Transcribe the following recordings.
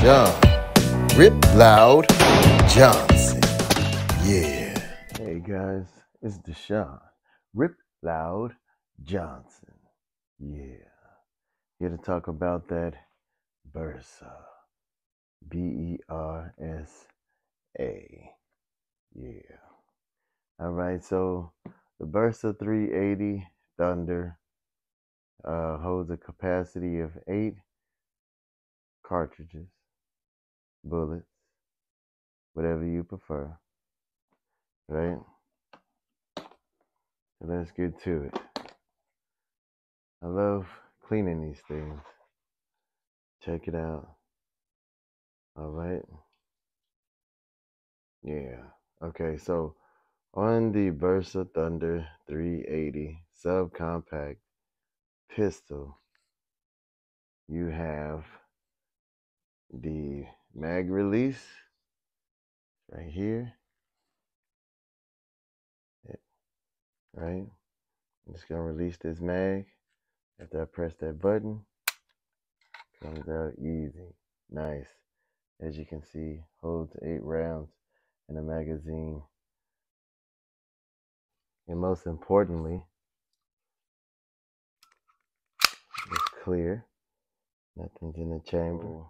Deshaun Rip Loud Johnson. Yeah. Hey guys, it's Deshaun Rip Loud Johnson. Yeah. Here to talk about that Bersa. B-E-R-S-A. Yeah. All right, so the Bersa 380 Thunder holds a capacity of 8 cartridges, bullets, whatever you prefer, right? So let's get to it. I love cleaning these things. Check it out. All right. Yeah. Okay, so on the Bersa Thunder 380 subcompact pistol, you have the mag release right here. Right? I'm just gonna release this mag. After I press that button, comes out easy, nice. As you can see, holds 8 rounds in a magazine. And most importantly, it's clear. Nothing's in the chamber.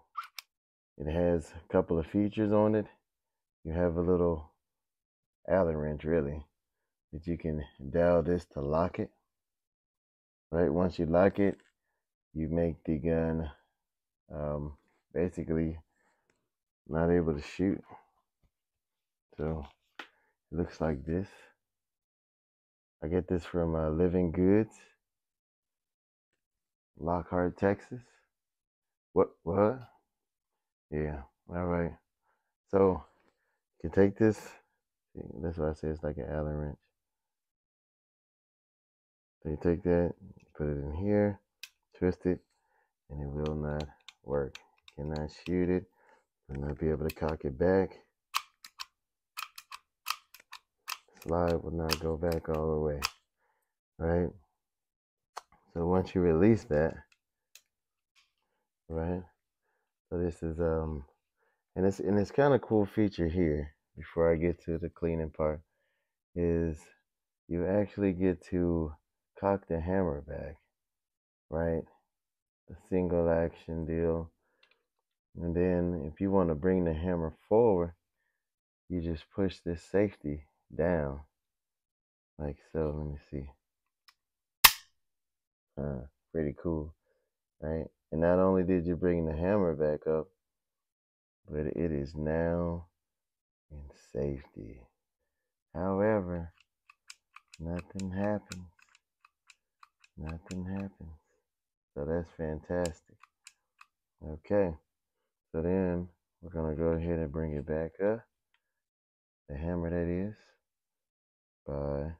It has a couple of features on it. You have a little Allen wrench, really, that you can dial this to lock it. Right, once you lock it, you make the gun basically not able to shoot. So it looks like this. I get this from Living Goods, Lockhart, Texas. What? Yeah. All right. So you can take this. That's why I say it's like an Allen wrench. So you take that, put it in here, twist it, and it will not work. You cannot shoot it. You'll not be able to cock it back. Slide will not go back all the way. Right? So once you release that, right? So this is and it's kind of cool feature here. Before I get to the cleaning part, is you actually get to cock the hammer back, right? A single action deal. And then if you want to bring the hammer forward, you just push this safety down like so. Let me see. Pretty cool, right? And not only did you bring the hammer back up, but it is now in safety. However, nothing happens. Nothing happens. So that's fantastic. Okay, so then we're gonna go ahead and bring it back up. The hammer, that is, by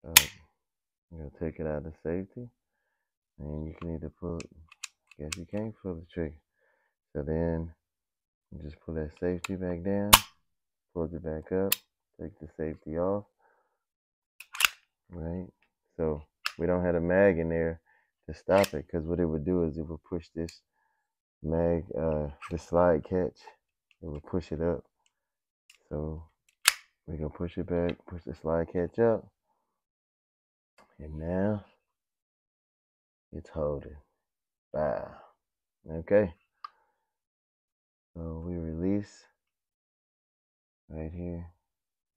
I'm gonna take it out of safety, and you can either pull. I guess you can't pull the trigger. So then you just pull that safety back down, pull it back up, take the safety off. Right. So we don't have a mag in there to stop it, because what it would do is it would push this mag, the slide catch. It would push it up. So we're gonna push it back, push the slide catch up, and now it's holding. Wow. Okay. So we release right here.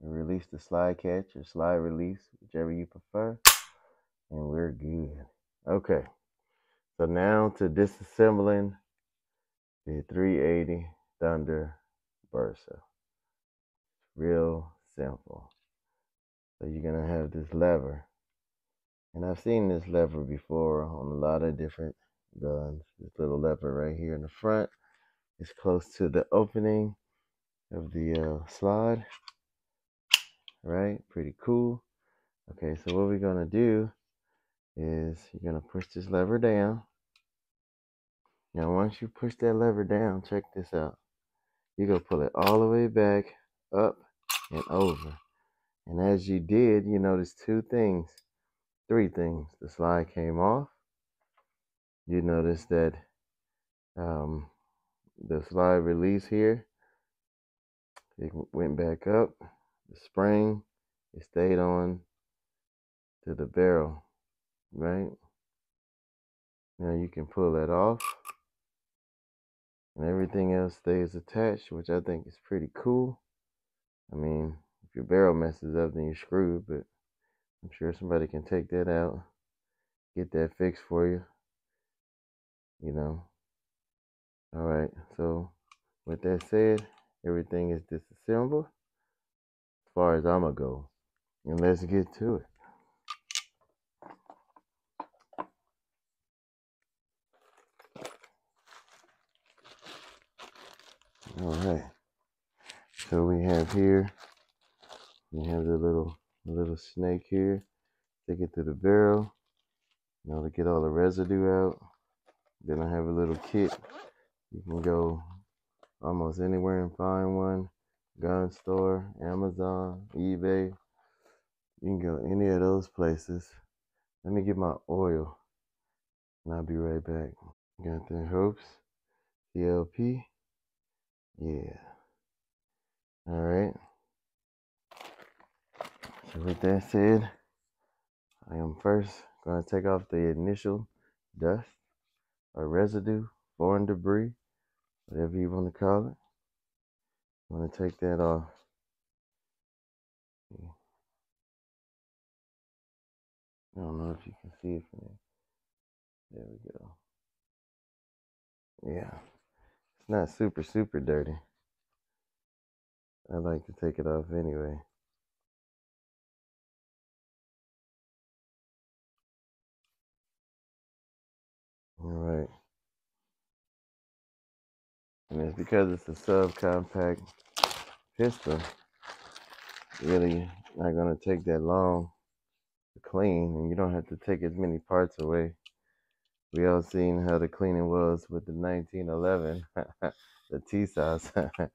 We release the slide catch or slide release, whichever you prefer, and we're good. Okay. So now to disassembling the 380 Thunder Bersa. Real simple. So you're gonna have this lever, and I've seen this lever before on a lot of different guns. This little lever right here in the front is close to the opening of the slide. Right, pretty cool. Okay, so what we're gonna do is you're gonna push this lever down. Now once you push that lever down, check this out. You're gonna pull it all the way back, up, and over. And as you did, you notice 2 things, 3 things. The slide came off. You notice that the slide release here, it went back up. The spring, it stayed on to the barrel, right? Now you can pull that off, and everything else stays attached, which I think is pretty cool. I mean, if your barrel messes up, then you're screwed, but I'm sure somebody can take that out, get that fixed for you, you know. All right, so with that said, everything is disassembled as far as I'm gonna go, and let's get to it. All right, so we have here, we have the little snake here. Take it to the barrel, to get all the residue out. Then I have a little kit. You can go almost anywhere and find one. Gun store, Amazon, eBay. You can go any of those places. Let me get my oil, and I'll be right back. Got the hopes, CLP. Yeah. All right. So with that said, I am first going to take off the initial dust or residue, foreign debris, whatever you want to call it. I'm going to take that off. I don't know if you can see it from there. There we go. Yeah. It's not super dirty. I like to take it off anyway. All right. And it's because it's a subcompact pistol, really not going to take that long to clean, and you don't have to take as many parts away. We all seen how the cleaning was with the 1911, the T-size. That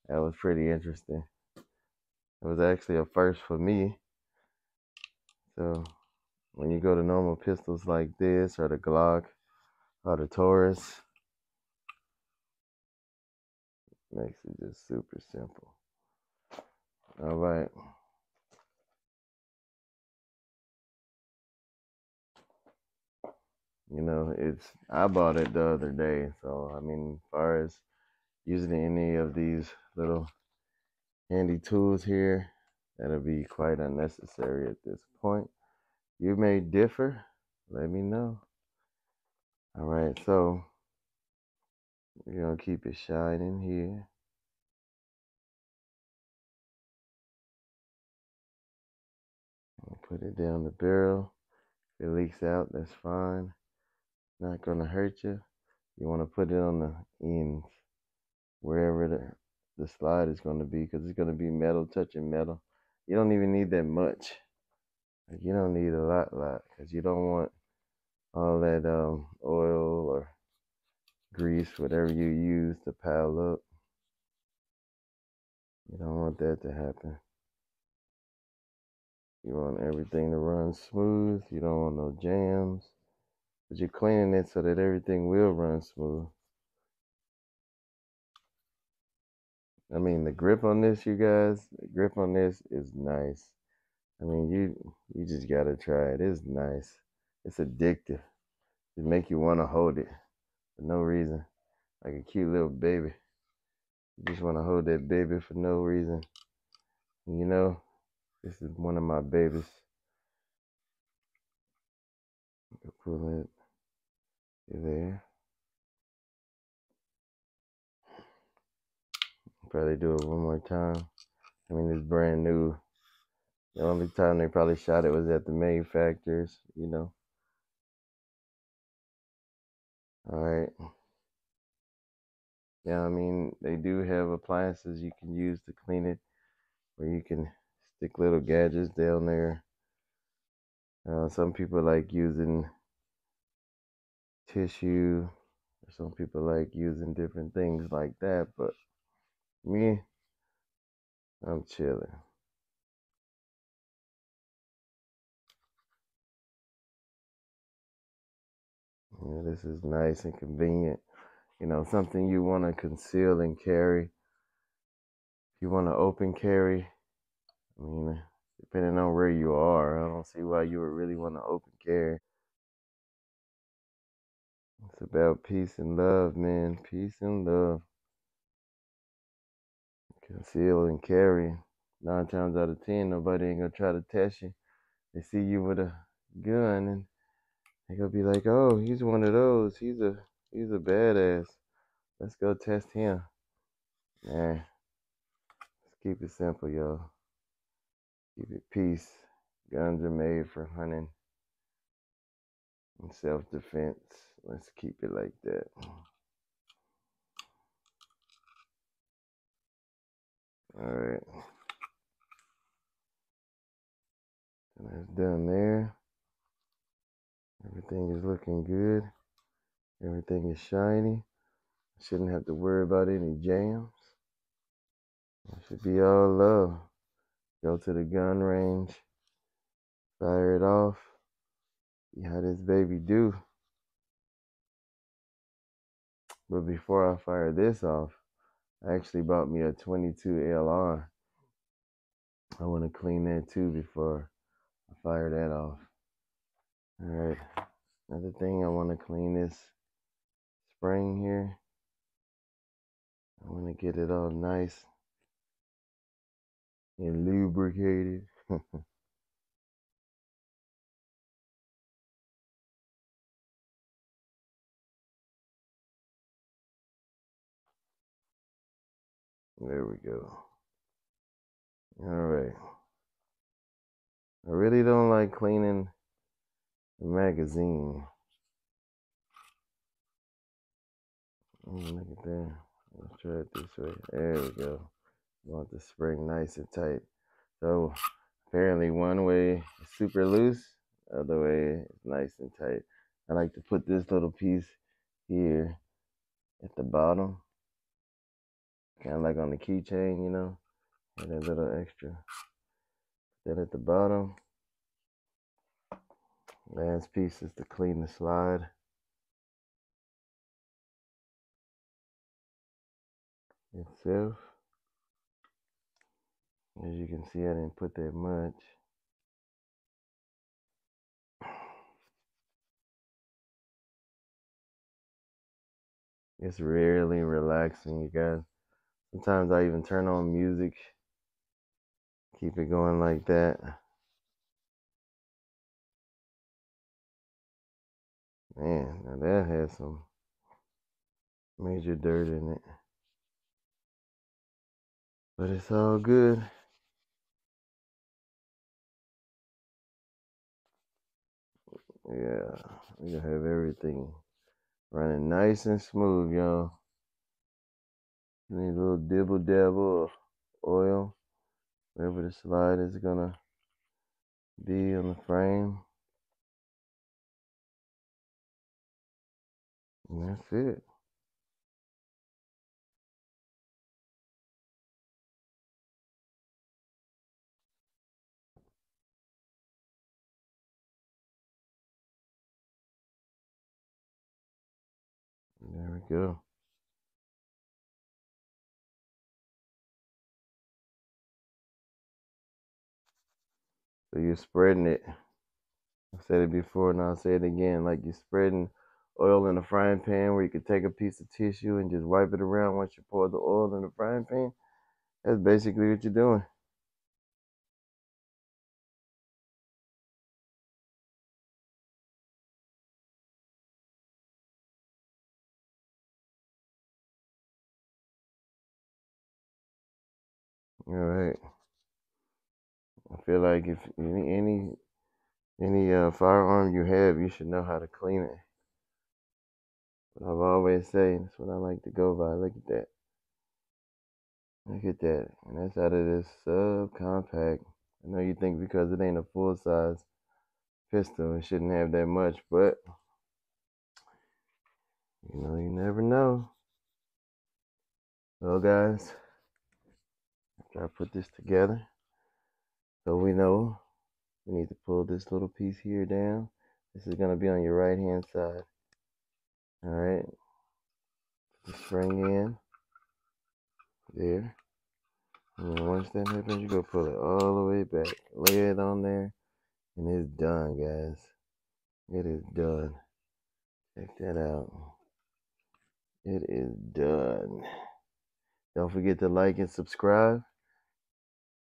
was pretty interesting. It was actually a first for me. So when you go to normal pistols like this, or the Glock, or the Taurus, makes it just super simple. All right. I bought it the other day. So, I mean, as far as using any of these little handy tools here, that'll be quite unnecessary at this point. You may differ. Let me know. All right. So, we're going to keep it shining here. I'll put it down the barrel. If it leaks out, that's fine. Not going to hurt you. You want to put it on the ends, wherever the slide is going to be, because it's going to be metal touching metal. You don't even need that much. Like, you don't need a lot, because you don't want all that oil or grease, whatever you use, to pile up. You don't want that to happen. You want everything to run smooth. You don't want no jams. But you're cleaning it so that everything will run smooth. I mean, the grip on this, you guys, the grip on this is nice. I mean, you just gotta try it. It's nice. It's addictive. It make you want to hold it for no reason, like a cute little baby. You just want to hold that baby for no reason. And this is one of my babies. Pull it there. Probably do it one more time. I mean, it's brand new. The only time they probably shot it was at the manufacturers, All right. Yeah, I mean, they do have appliances you can use to clean it, where you can stick little gadgets down there. Some people like using tissue, or some people like using different things like that, but me, I'm chilling. Yeah, this is nice and convenient. you know, something you want to conceal and carry. If you want to open carry, I mean, depending on where you are, I don't see why you would really want to open carry. It's about peace and love, man. Peace and love. Conceal and carry. 9 times out of 10, nobody ain't gonna try to test you. They see you with a gun and they gonna be like, "Oh, he's one of those. He's a badass. Let's go test him." Nah, let's keep it simple, y'all. Keep it peace. Guns are made for hunting and self-defense. Let's keep it like that. All right. And that's done there. Everything is looking good. Everything is shiny. Shouldn't have to worry about any jams. It should be all love. Go to the gun range, fire it off, see how this baby do. But before I fire this off, I actually bought me a 22 LR. I want to clean that too before I fire that off. All right, another thing, I want to clean this spring here. I want to get it all nice and lubricated. There we go. All right. I really don't like cleaning the magazine. Look at that. Let's try it this way. There we go. Want the spring nice and tight. So apparently one way is super loose, the other way is nice and tight. I like to put this little piece here at the bottom, kind of like on the keychain, you know, and a little extra. Then at the bottom, last piece is to clean the slide itself. As you can see, I didn't put that much. It's really relaxing, you guys. Sometimes I even turn on music, keep it going like that. Man, now that has some major dirt in it. But it's all good. Yeah, we gonna have everything running nice and smooth, y'all. Need a little dibble dabble of oil wherever the slide is gonna be on the frame. And that's it. There we go. So you're spreading it. I said it before and I'll say it again. Like you're spreading oil in a frying pan where you could take a piece of tissue and just wipe it around once you pour the oil in the frying pan. That's basically what you're doing. All right. I feel like if any firearm you have, you should know how to clean it. But I've always said that's what I like to go by. Look at that. Look at that. And that's out of this subcompact. I know you think because it ain't a full size pistol, it shouldn't have that much, but you know, you never know. Well, guys, after I put this together, so we know we need to pull this little piece here down. This is going to be on your right hand side. All right. the spring in there. And then once that happens, you go pull it all the way back, lay it on there, and it's done, guys. It is done. Check that out. It is done. Don't forget to like and subscribe.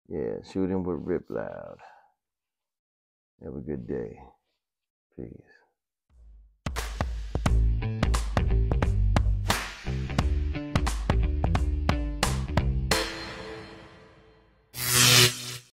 Yeah, shoot him with Rip Loud. Have a good day. Peace.